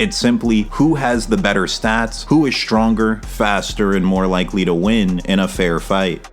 It's simply who has the better stats, who is stronger, faster, and more likely to win in a fair fight.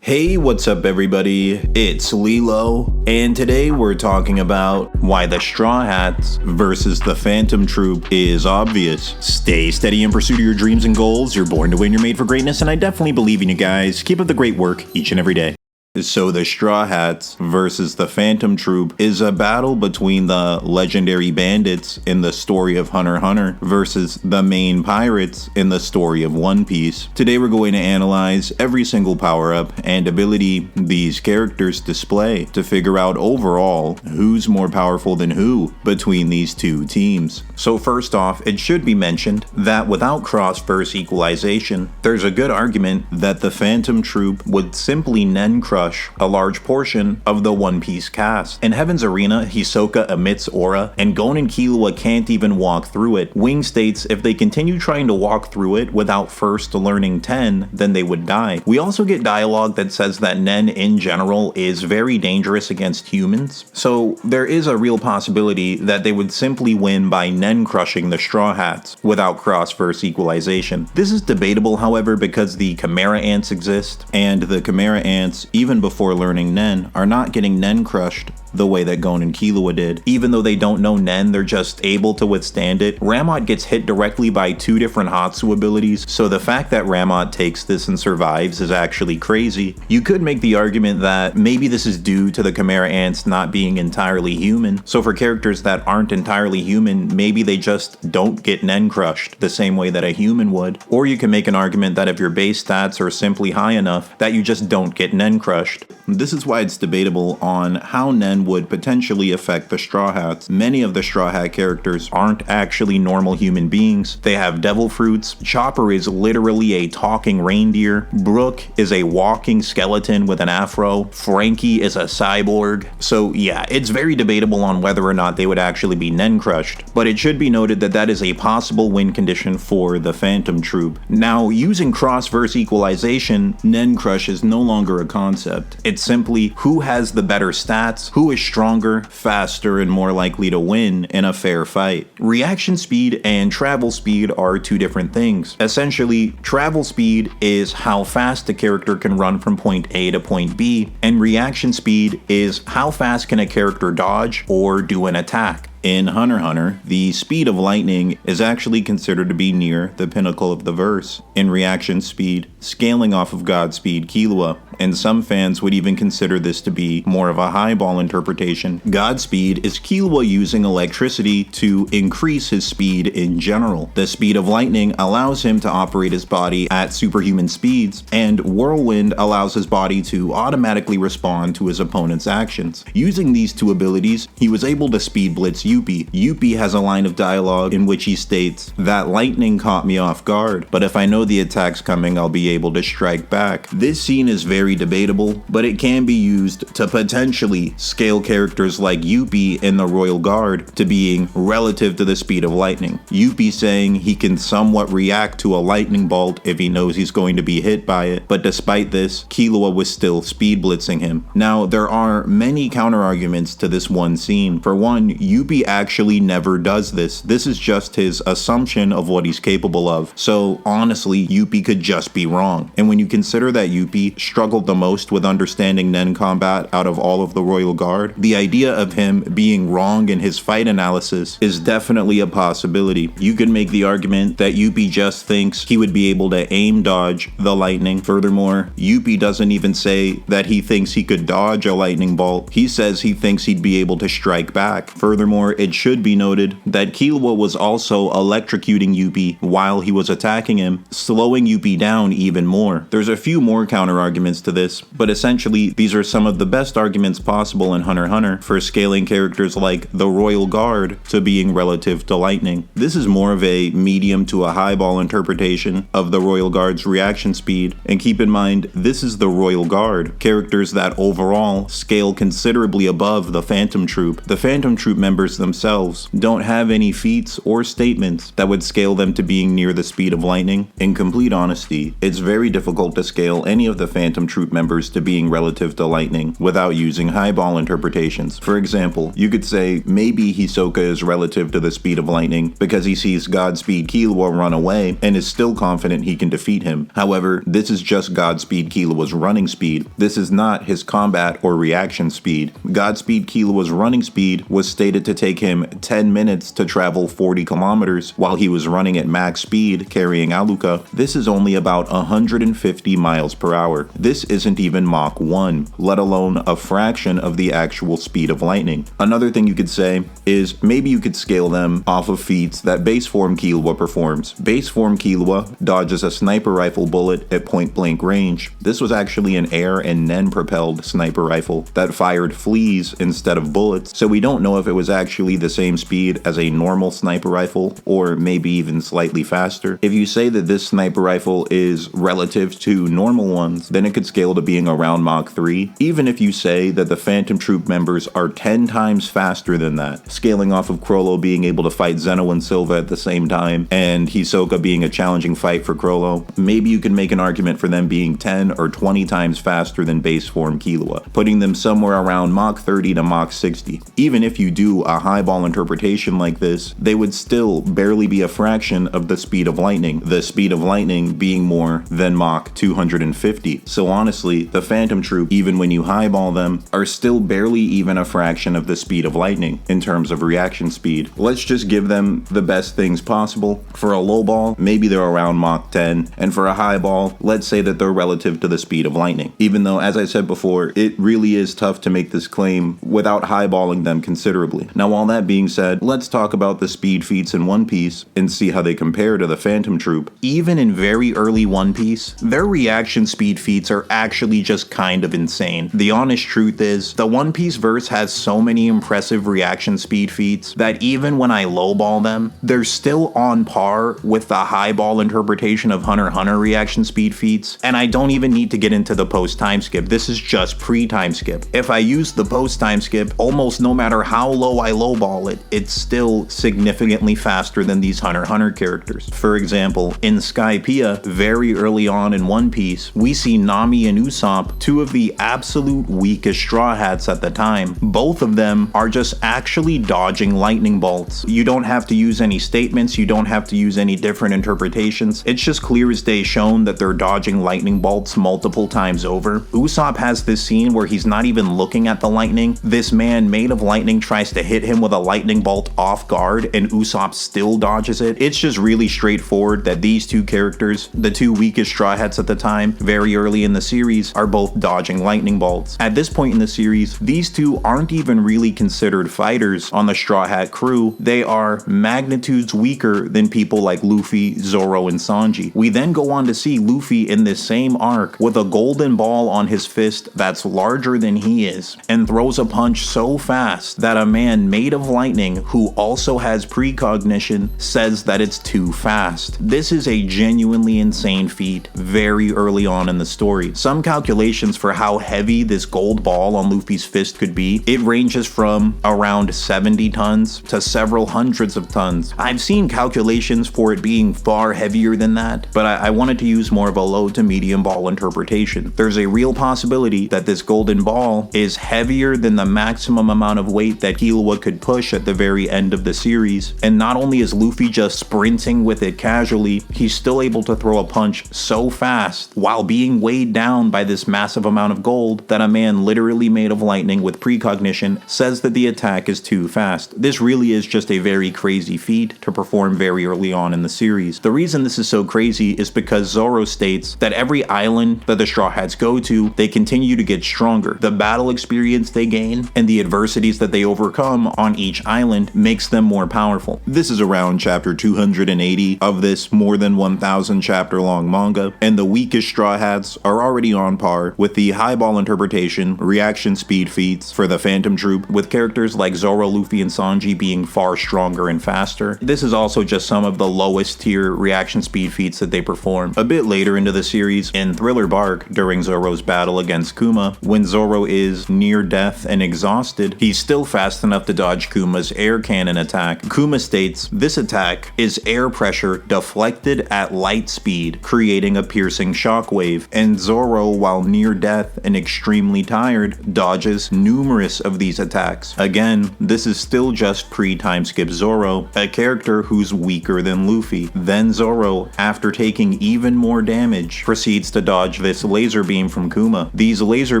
Hey, what's up everybody? It's LeeLos, and today we're talking about why the Straw Hats versus the Phantom Troupe is obvious. Stay steady in pursuit of your dreams and goals. You're born to win, you're made for greatness, and I definitely believe in you guys. Keep up the great work each and every day. So the Straw Hats versus the Phantom Troupe is a battle between the legendary bandits in the story of Hunter x Hunter versus the main pirates in the story of One Piece. Today we're going to analyze every single power-up and ability these characters display to figure out overall who's more powerful than who between these two teams. So first off, it should be mentioned that without cross-verse equalization, there's a good argument that the Phantom Troupe would simply crush a large portion of the One Piece cast. In Heaven's Arena, Hisoka emits aura, and Gon and Killua can't even walk through it. Wing states if they continue trying to walk through it without first learning Ten, then they would die. We also get dialogue that says that Nen in general is very dangerous against humans, so there is a real possibility that they would simply win by Nen crushing the Straw Hats without cross-verse equalization. This is debatable, however, because the Chimera Ants exist, and the Chimera Ants, even before learning Nen, are not getting Nen crushed the way that Gon and Killua did. Even though they don't know Nen, they're just able to withstand it. Ramot gets hit directly by two different Hatsu abilities, so the fact that Ramot takes this and survives is actually crazy. You could make the argument that maybe this is due to the Chimera Ants not being entirely human. So for characters that aren't entirely human, maybe they just don't get Nen crushed the same way that a human would. Or you can make an argument that if your base stats are simply high enough, that you just don't get Nen crushed. This is why it's debatable on how Nen would potentially affect the Straw Hats. Many of the Straw Hat characters aren't actually normal human beings. They have devil fruits. Chopper is literally a talking reindeer. Brook is a walking skeleton with an afro. Frankie is a cyborg. So yeah, it's very debatable on whether or not they would actually be Nen crushed, but it should be noted that that is a possible win condition for the Phantom Troupe. Now, using cross-verse equalization, Nen crush is no longer a concept. It's simply who has the better stats, who is stronger, faster, and more likely to win in a fair fight. Reaction speed and travel speed are two different things. Essentially, travel speed is how fast a character can run from point A to point B, and reaction speed is how fast can a character dodge or do an attack. In Hunter x Hunter, the speed of lightning is actually considered to be near the pinnacle of the verse. In reaction speed, scaling off of Godspeed Killua, and some fans would even consider this to be more of a highball interpretation. Godspeed is Killua using electricity to increase his speed in general. The speed of lightning allows him to operate his body at superhuman speeds, and Whirlwind allows his body to automatically respond to his opponent's actions. Using these two abilities, he was able to speed blitz Youpi. Youpi has a line of dialogue in which he states, "That lightning caught me off guard, but if I know the attack's coming, I'll be able to strike back." This scene is very debatable, but it can be used to potentially scale characters like Youpi in the Royal Guard to being relative to the speed of lightning. Youpi saying he can somewhat react to a lightning bolt if he knows he's going to be hit by it, but despite this, Killua was still speed blitzing him. Now, there are many counter arguments to this one scene. For one, Youpi actually never does this. This is just his assumption of what he's capable of. So honestly, Youpi could just be wrong. And when you consider that Youpi struggled the most with understanding Nen combat out of all of the Royal Guard, the idea of him being wrong in his fight analysis is definitely a possibility. You could make the argument that Youpi just thinks he would be able to aim dodge the lightning. Furthermore, Youpi doesn't even say that he thinks he could dodge a lightning bolt. He says he thinks he'd be able to strike back. Furthermore, it should be noted that Killua was also electrocuting Youpi while he was attacking him, slowing Youpi down even more. There's a few more counter arguments to this, but essentially these are some of the best arguments possible in Hunter x Hunter for scaling characters like the Royal Guard to being relative to lightning. This is more of a medium to a highball interpretation of the Royal Guard's reaction speed, and keep in mind this is the Royal Guard, characters that overall scale considerably above the Phantom Troupe. The Phantom Troupe members themselves don't have any feats or statements that would scale them to being near the speed of lightning. In complete honesty, it's very difficult to scale any of the Phantom Troupe members to being relative to lightning without using highball interpretations. For example, you could say maybe Hisoka is relative to the speed of lightning because he sees Godspeed Killua run away and is still confident he can defeat him. However, this is just Godspeed Killua's running speed. This is not his combat or reaction speed. Godspeed Killua's running speed was stated to take him 10 minutes to travel 40 kilometers while he was running at max speed carrying Aluka. This is only about 150 miles per hour. This isn't even Mach 1, let alone a fraction of the actual speed of lightning. Another thing you could say is maybe you could scale them off of feats that base form Killua performs. Base form Killua dodges a sniper rifle bullet at point blank range. This was actually an air and Nen propelled sniper rifle that fired fleas instead of bullets, so we don't know if it was actually the same speed as a normal sniper rifle or maybe even slightly faster. If you say that this sniper rifle is relative to normal ones, then it could scale to being around Mach 3. Even if you say that the Phantom Troupe members are 10 times faster than that, scaling off of Chrollo being able to fight Zeno and Silva at the same time, and Hisoka being a challenging fight for Chrollo, maybe you can make an argument for them being 10 or 20 times faster than base form Killua, putting them somewhere around Mach 30 to Mach 60. Even if you do a highball interpretation like this, they would still barely be a fraction of the speed of lightning, the speed of lightning being more than Mach 250. So honestly, the Phantom Troupe, even when you highball them, are still barely even a fraction of the speed of lightning in terms of reaction speed. Let's just give them the best things possible. For a low ball, maybe they're around Mach 10, and for a high ball, let's say that they're relative to the speed of lightning. Even though, as I said before, it really is tough to make this claim without highballing them considerably. Now, all that being said, let's talk about the speed feats in One Piece and see how they compare to the Phantom Troupe. Even in very early One Piece, their reaction speed feats are actually just kind of insane. The honest truth is, the One Piece verse has so many impressive reaction speed feats that even when I lowball them, they're still on par with the highball interpretation of Hunter x Hunter reaction speed feats, and I don't even need to get into the post time skip. This is just pre-time skip. If I use the post time skip, almost no matter how low I lowball it, it's still significantly faster than these Hunter x Hunter characters. For example, in Skypiea, very early on in One Piece, we see Nami and Usopp, two of the absolute weakest Straw Hats at the time. Both of them are just actually dodging lightning bolts. You don't have to use any statements, you don't have to use any different interpretations. It's just clear as day shown that they're dodging lightning bolts multiple times over. Usopp has this scene where he's not even looking at the lightning. This man made of lightning tries to hit him with a lightning bolt off guard, and Usopp still dodges it. It's just really straightforward that these two characters, the two weakest Straw Hats at the time, very early in the series, are both dodging lightning bolts. At this point in the series, these two aren't even really considered fighters on the Straw Hat crew. They are magnitudes weaker than people like Luffy, Zoro, and Sanji. We then go on to see Luffy in this same arc with a golden ball on his fist that's larger than he is, and throws a punch so fast that a man made of lightning who also has precognition says that it's too fast. This is a genuinely insane feat very early on in the story. Some calculations for how heavy this gold ball on Luffy's fist could be, it ranges from around 70 tons to several hundreds of tons. I've seen calculations for it being far heavier than that, but I wanted to use more of a low to medium ball interpretation. There's a real possibility that this golden ball is heavier than the maximum amount of weight that Killua could push at the very end of the series, and not only is Luffy just sprinting with it casually, he's still able to throw a punch so fast while being weighed down by this massive amount of gold that a man literally made of lightning with precognition says that the attack is too fast. This really is just a very crazy feat to perform very early on in the series. The reason this is so crazy is because Zoro states that every island that the Straw Hats go to, they continue to get stronger. The battle experience they gain and the adversities that they overcome on each island makes them more powerful. This is around chapter 280 of this more than 1,000 chapter long manga, and the weakest Straw Hats are already on par with the highball interpretation, reaction speed feats for the Phantom Troupe, with characters like Zoro, Luffy, and Sanji being far stronger and faster. This is also just some of the lowest tier reaction speed feats that they perform. A bit later into the series, in Thriller Bark, during Zoro's battle against Kuma, when Zoro is near death and exhausted, he's still fast enough to dodge Kuma's air cannon attack. Kuma states, "This attack is air pressure deflected at light speed, creating a piercing shockwave," and Zoro Zoro, while near death and extremely tired, dodges numerous of these attacks. Again, this is still just pre-time skip Zoro, a character who's weaker than Luffy. Then Zoro, after taking even more damage, proceeds to dodge this laser beam from Kuma. These laser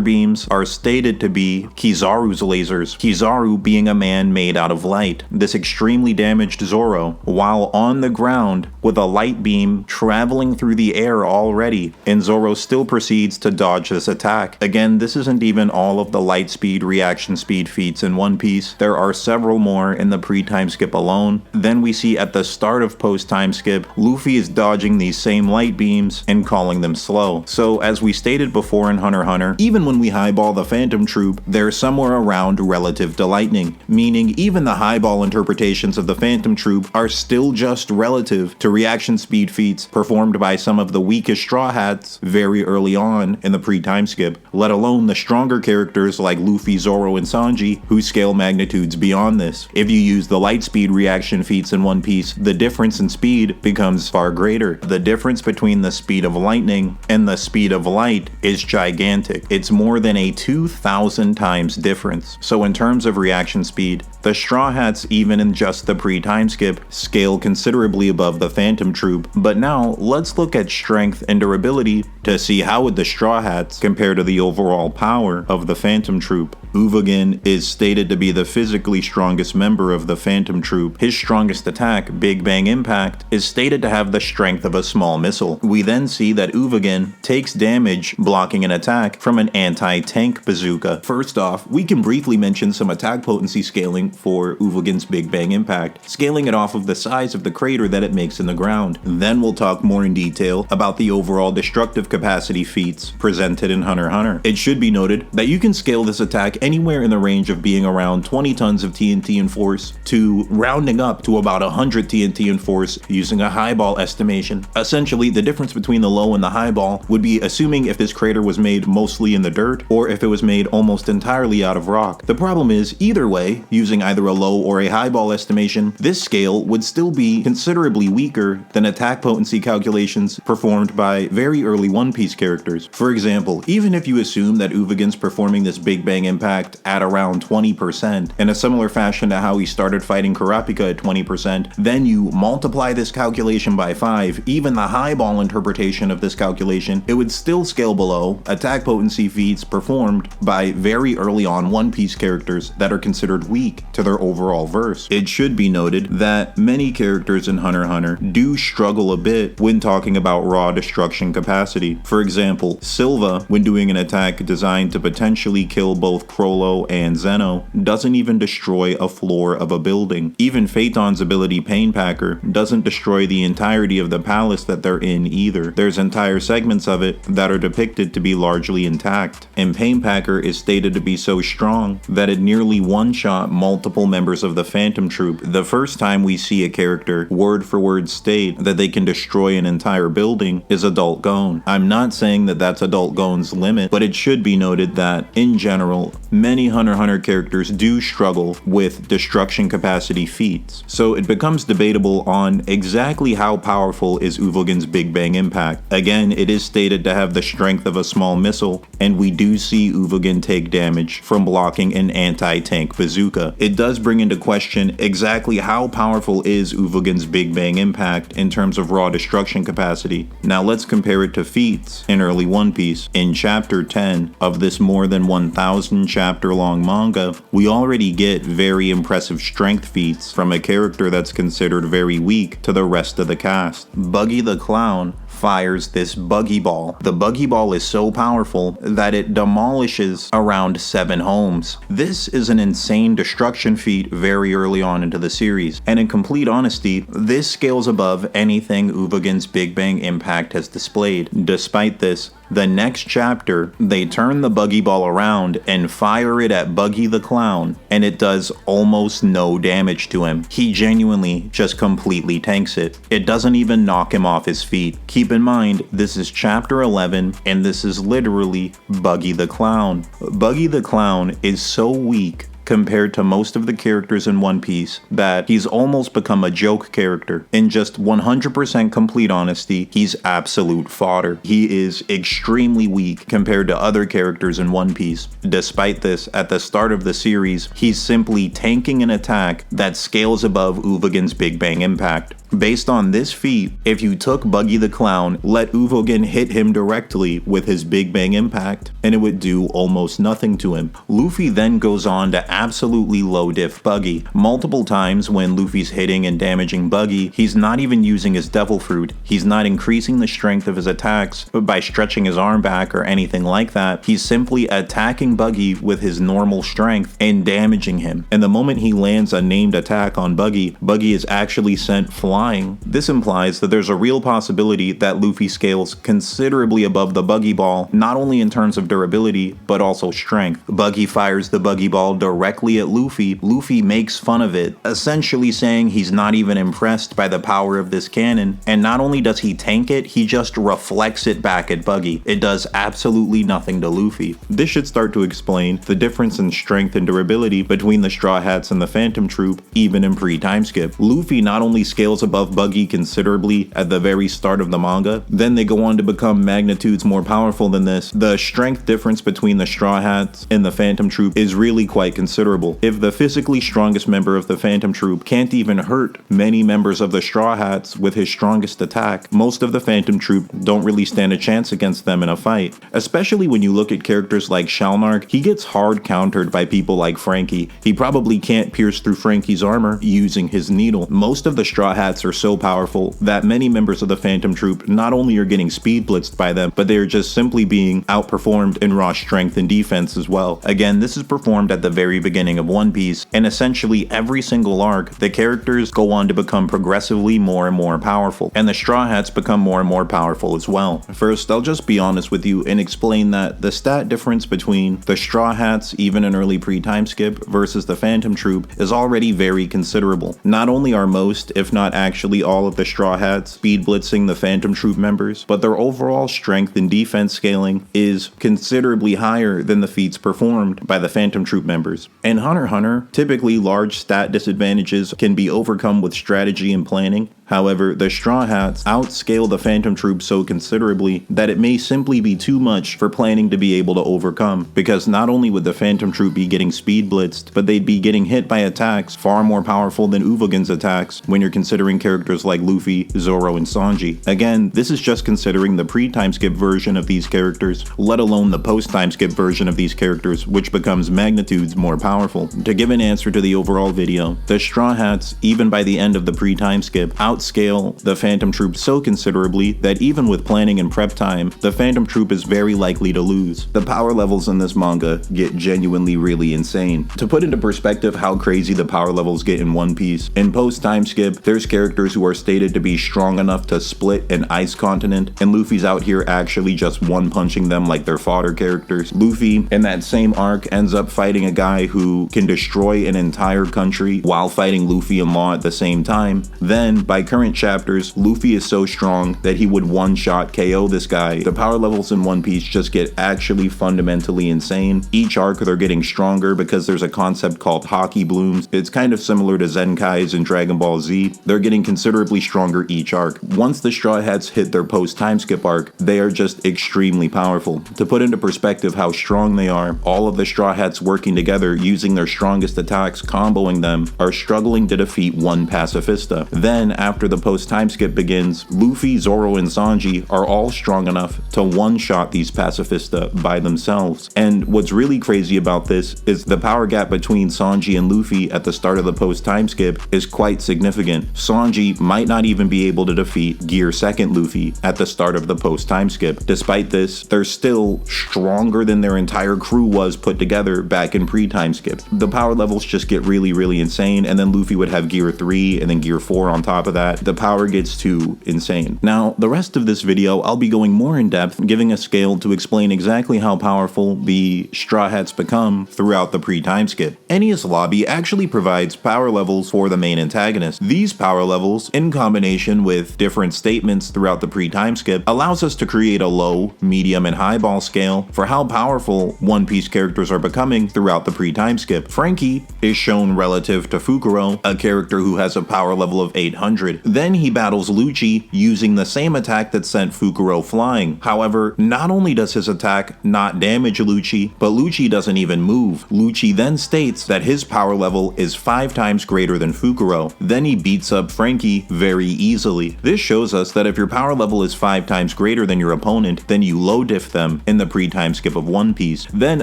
beams are stated to be Kizaru's lasers, Kizaru being a man made out of light. This extremely damaged Zoro, while on the ground with a light beam traveling through the air already, and Zoro still proceeds to dodge this attack. Again, this isn't even all of the light speed, reaction speed feats in One Piece. There are several more in the pre-time skip alone. Then we see at the start of post-time skip, Luffy is dodging these same light beams and calling them slow. So as we stated before in Hunter x Hunter, even when we highball the Phantom Troupe, they're somewhere around relative to lightning, meaning even the highball interpretations of the Phantom Troupe are still just relative to reaction speed feats performed by some of the weakest Straw Hats very early on in the pre-time skip, let alone the stronger characters like Luffy, Zoro, and Sanji, who scale magnitudes beyond this. If you use the light speed reaction feats in One Piece, the difference in speed becomes far greater. The difference between the speed of lightning and the speed of light is gigantic. It's more than a 2,000 times difference. So in terms of reaction speed, the Straw Hats, even in just the pre-time skip, scale considerably above the Phantom Troupe. But now, let's look at strength and durability to see how would the Straw Hats compare to the overall power of the Phantom Troupe. Uvogin is stated to be the physically strongest member of the Phantom Troupe. His strongest attack, Big Bang Impact, is stated to have the strength of a small missile. We then see that Uvogin takes damage blocking an attack from an anti-tank bazooka. First off, we can briefly mention some attack potency scaling for Uvogin's Big Bang Impact, scaling it off of the size of the crater that it makes in the ground. Then we'll talk more in detail about the overall destructive capacity feats presented in Hunter x Hunter. It should be noted that you can scale this attack anywhere in the range of being around 20 tons of TNT in force to rounding up to about 100 TNT in force using a highball estimation. Essentially, the difference between the low and the highball would be assuming if this crater was made mostly in the dirt or if it was made almost entirely out of rock. The problem is, either way, using either a low or a highball estimation, this scale would still be considerably weaker than attack potency calculations performed by very early One Piece characters. For example, even if you assume that Uvogin's performing this Big Bang Impact at around 20%, in a similar fashion to how he started fighting Kurapika at 20%, then you multiply this calculation by 5, even the highball interpretation of this calculation, it would still scale below attack potency feats performed by very early on One Piece characters that are considered weak to their overall verse. It should be noted that many characters in Hunter x Hunter do struggle a bit when talking about raw destruction capacity. For example, Silva, when doing an attack designed to potentially kill both Crollo and Zeno, doesn't even destroy a floor of a building. Even Phaeton's ability Painpacker doesn't destroy the entirety of the palace that they're in either. There's entire segments of it that are depicted to be largely intact, and Painpacker is stated to be so strong that it nearly one-shot multiple members of the Phantom Troupe. The first time we see a character word for word state that they can destroy an entire building is Adult Gon. I'm not saying that that's Adult Gon's limit, but it should be noted that, in general, many Hunter x Hunter characters do struggle with destruction capacity feats. So it becomes debatable on exactly how powerful is Uvogin's Big Bang Impact. Again, it is stated to have the strength of a small missile, and we do see Uvogin take damage from blocking an anti-tank bazooka. It does bring into question exactly how powerful is Uvogin's Big Bang Impact in terms of raw destruction capacity. Now let's compare it to feats in early One Piece. In chapter 10 of this more than 1,000 chapter long manga, we already get very impressive strength feats from a character that's considered very weak to the rest of the cast. Buggy the Clown fires this buggy ball. The buggy ball is so powerful that it demolishes around 7 homes. This is an insane destruction feat very early on into the series, and in complete honesty, this scales above anything Uvogin's Big Bang Impact has displayed. Despite this, the next chapter, they turn the buggy ball around and fire it at Buggy the Clown, and it does almost no damage to him. He genuinely just completely tanks it. It doesn't even knock him off his feet. Keep in mind, this is chapter 11, and this is literally Buggy the Clown. Buggy the Clown is so weak compared to most of the characters in One Piece that he's almost become a joke character. In just 100% complete honesty, he's absolute fodder. He is extremely weak compared to other characters in One Piece. Despite this, at the start of the series, he's simply tanking an attack that scales above Uvogen's Big Bang Impact. Based on this feat, if you took Buggy the Clown, let Uvogen hit him directly with his Big Bang Impact, and it would do almost nothing to him. Luffy then goes on to absolutely low diff Buggy. Multiple times when Luffy's hitting and damaging Buggy, he's not even using his Devil Fruit. He's not increasing the strength of his attacks by stretching his arm back or anything like that. He's simply attacking Buggy with his normal strength and damaging him. And the moment he lands a named attack on Buggy, Buggy is actually sent flying. This implies that there's a real possibility that Luffy scales considerably above the Buggy Ball, not only in terms of durability, but also strength. Buggy fires the Buggy Ball directly at Luffy. Luffy makes fun of it, essentially saying he's not even impressed by the power of this cannon, and not only does he tank it, he just reflects it back at Buggy. It does absolutely nothing to Luffy. This should start to explain the difference in strength and durability between the Straw Hats and the Phantom Troupe, even in pre-time skip. Luffy not only scales above Buggy considerably at the very start of the manga, then they go on to become magnitudes more powerful than this. The strength difference between the Straw Hats and the Phantom Troupe is really quite considerable. If the physically strongest member of the Phantom Troupe can't even hurt many members of the Straw Hats with his strongest attack, most of the Phantom Troupe don't really stand a chance against them in a fight. Especially when you look at characters like Shalnark, he gets hard countered by people like Frankie. He probably can't pierce through Frankie's armor using his needle. Most of the Straw Hats are so powerful that many members of the Phantom Troupe not only are getting speed blitzed by them, but they are just simply being outperformed in raw strength and defense as well. Again, this is performed at the very beginning of One Piece, and essentially every single arc, the characters go on to become progressively more and more powerful, and the Straw Hats become more and more powerful as well. First, I'll just be honest with you and explain that the stat difference between the Straw Hats, even in early pre-time skip, versus the Phantom Troupe is already very considerable. Not only are most, if not actually all of the Straw Hats speed blitzing the Phantom Troupe members, but their overall strength and defense scaling is considerably higher than the feats performed by the Phantom Troupe members. In Hunter x Hunter, typically large stat disadvantages can be overcome with strategy and planning. However, the Straw Hats outscale the Phantom Troupe so considerably that it may simply be too much for planning to be able to overcome, because not only would the Phantom Troupe be getting speed blitzed, but they'd be getting hit by attacks far more powerful than Uvogen's attacks when you're considering characters like Luffy, Zoro, and Sanji. Again, this is just considering the pre-time skip version of these characters, let alone the post-time skip version of these characters, which becomes magnitudes more powerful. To give an answer to the overall video, the Straw Hats, even by the end of the pre-time skip, outscale the Phantom Troupe so considerably that even with planning and prep time, the Phantom Troupe is very likely to lose. The power levels in this manga get genuinely really insane. To put into perspective how crazy the power levels get in One Piece, in post-time skip, there's characters who are stated to be strong enough to split an ice continent, and Luffy's out here actually just one-punching them like they're fodder characters. Luffy, in that same arc, ends up fighting a guy who can destroy an entire country while fighting Luffy and Law at the same time. Then, by current chapters, Luffy is so strong that he would one-shot KO this guy. The power levels in One Piece just get actually fundamentally insane. Each arc they're getting stronger because there's a concept called Haki Blooms. It's kind of similar to Zenkai's in Dragon Ball Z. They're getting considerably stronger each arc. Once the Straw Hats hit their post-time skip arc, they are just extremely powerful. To put into perspective how strong they are, all of the Straw Hats working together using their strongest attacks, comboing them, are struggling to defeat one Pacifista. Then, after the post-time skip begins, Luffy, Zoro, and Sanji are all strong enough to one-shot these Pacifista by themselves. And what's really crazy about this is the power gap between Sanji and Luffy at the start of the post-time skip is quite significant. Sanji might not even be able to defeat Gear 2nd Luffy at the start of the post-time skip. Despite this, they're still stronger than their entire crew was put together back in pre-time skip. The power levels just get really, really insane, and then Luffy would have Gear 3 and then Gear 4 on top of that. that, the power gets too insane. Now, the rest of this video, I'll be going more in depth, giving a scale to explain exactly how powerful the Straw Hats become throughout the pre-time skip. NES Lobby actually provides power levels for the main antagonist. These power levels, in combination with different statements throughout the pre-time skip, allows us to create a low, medium, and high ball scale for how powerful One Piece characters are becoming throughout the pre-time skip. Frankie is shown relative to Fukuro, a character who has a power level of 800. Then he battles Lucci using the same attack that sent Fukuro flying. However, not only does his attack not damage Lucci, but Lucci doesn't even move. Lucci then states that his power level is 5 times greater than Fukuro. Then he beats up Frankie very easily. This shows us that if your power level is 5 times greater than your opponent, then you low diff them in the pre-time skip of One Piece. Then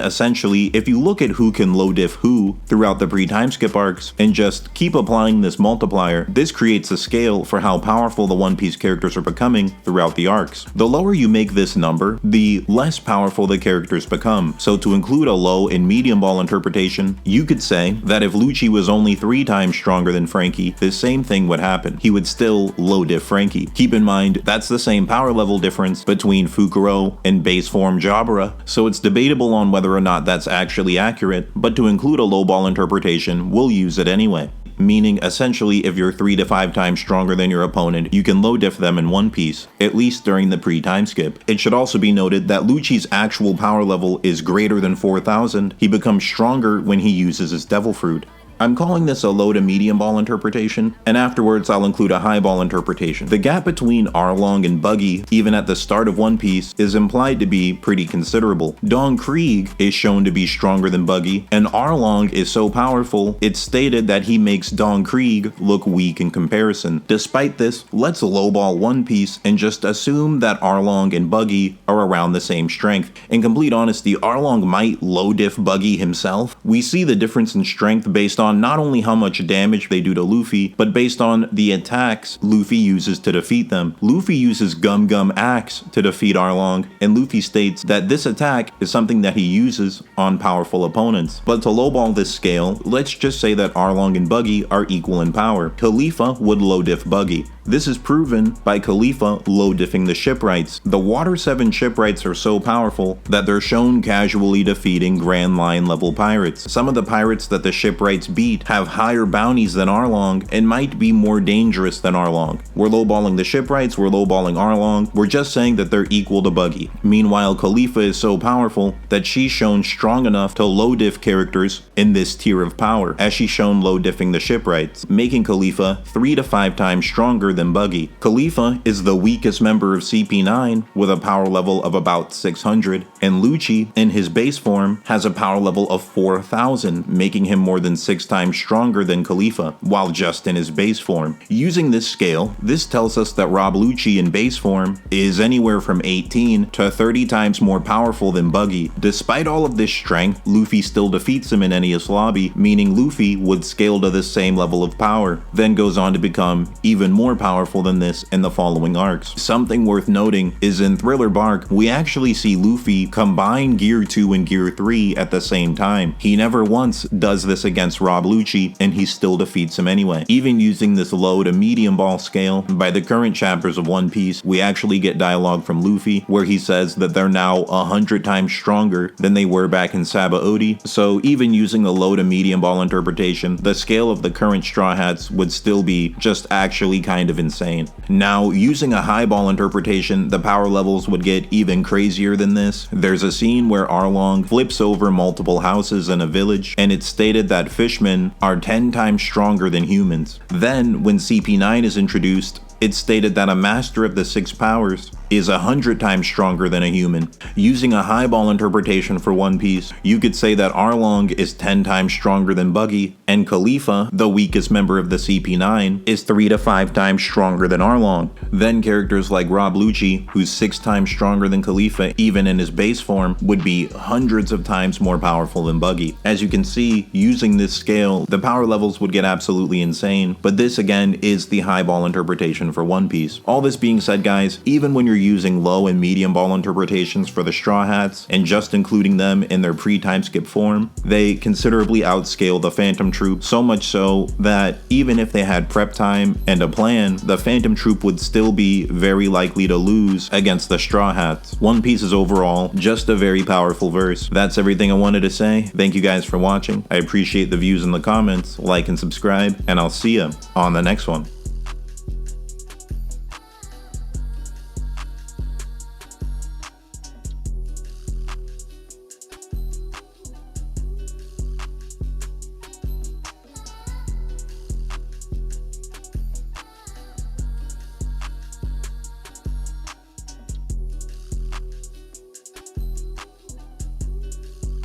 essentially, if you look at who can low diff who throughout the pre-time skip arcs and just keep applying this multiplier, this creates a scale for how powerful the One Piece characters are becoming throughout the arcs. The lower you make this number, the less powerful the characters become. So to include a low and medium ball interpretation, you could say that if Lucci was only 3 times stronger than Frankie, the same thing would happen. He would still low diff Frankie. Keep in mind, that's the same power level difference between Fukuro and base form Jabra, so it's debatable on whether or not that's actually accurate, but to include a low ball interpretation, we'll use it anyway. Meaning essentially if you're 3 to 5 times stronger than your opponent, you can low diff them in One Piece, at least during the pre-time skip. It should also be noted that Lucci's actual power level is greater than 4000. He becomes stronger when he uses his Devil Fruit. I'm calling this a low to medium ball interpretation, and afterwards I'll include a high ball interpretation. The gap between Arlong and Buggy, even at the start of One Piece, is implied to be pretty considerable. Don Krieg is shown to be stronger than Buggy, and Arlong is so powerful, it's stated that he makes Don Krieg look weak in comparison. Despite this, let's lowball One Piece and just assume that Arlong and Buggy are around the same strength. In complete honesty, Arlong might low diff Buggy himself. We see the difference in strength based on not only how much damage they do to Luffy, but based on the attacks Luffy uses to defeat them. Luffy uses Gum Gum Axe to defeat Arlong, and Luffy states that this attack is something that he uses on powerful opponents. But to lowball this scale, let's just say that Arlong and Buggy are equal in power. Khalifa would low diff Buggy. This is proven by Khalifa low diffing the shipwrights. The Water 7 shipwrights are so powerful that they're shown casually defeating Grand Line level pirates. Some of the pirates that the shipwrights beat have higher bounties than Arlong and might be more dangerous than Arlong. We're lowballing the shipwrights, we're lowballing Arlong, we're just saying that they're equal to Buggy. Meanwhile, Khalifa is so powerful that she's shown strong enough to low diff characters in this tier of power, as she's shown low diffing the shipwrights, making Khalifa 3 to 5 times stronger than Buggy. Khalifa is the weakest member of CP9 with a power level of about 600, and Lucci in his base form has a power level of 4000, making him more than 6 times stronger than Khalifa, while just in his base form. Using this scale, this tells us that Rob Lucci in base form is anywhere from 18 to 30 times more powerful than Buggy. Despite all of this strength, Luffy still defeats him in NES Lobby, meaning Luffy would scale to the same level of power, then goes on to become even more powerful than this in the following arcs. Something worth noting is in Thriller Bark, we actually see Luffy combine Gear 2 and Gear 3 at the same time. He never once does this against Rob Lucci, and he still defeats him anyway. Even using this low to medium ball scale, by the current chapters of One Piece, we actually get dialogue from Luffy where he says that they're now 100 times stronger than they were back in Sabaody. So even using a low to medium ball interpretation, the scale of the current Straw Hats would still be just actually kind of insane. Now, using a high ball interpretation, the power levels would get even crazier than this. There's a scene where Arlong flips over multiple houses in a village, and it's stated that fishmen are 10 times stronger than humans. Then, when CP9 is introduced, it's stated that a master of the 6 powers is 100 times stronger than a human. Using a highball interpretation for One Piece, you could say that Arlong is 10 times stronger than Buggy, and Khalifa, the weakest member of the CP9, is 3 to 5 times stronger than Arlong. Then characters like Rob Lucci, who's 6 times stronger than Khalifa even in his base form, would be hundreds of times more powerful than Buggy. As you can see, using this scale, the power levels would get absolutely insane, but this again is the highball interpretation even for One Piece. All this being said, guys, even when you're using low and medium ball interpretations for the Straw Hats, and just including them in their pre-time skip form, they considerably outscale the Phantom Troupe, so much so that even if they had prep time and a plan, the Phantom Troupe would still be very likely to lose against the Straw Hats. One Piece is overall just a very powerful verse. That's everything I wanted to say. Thank you guys for watching. I appreciate the views in the comments. Like and subscribe, and I'll see you on the next one.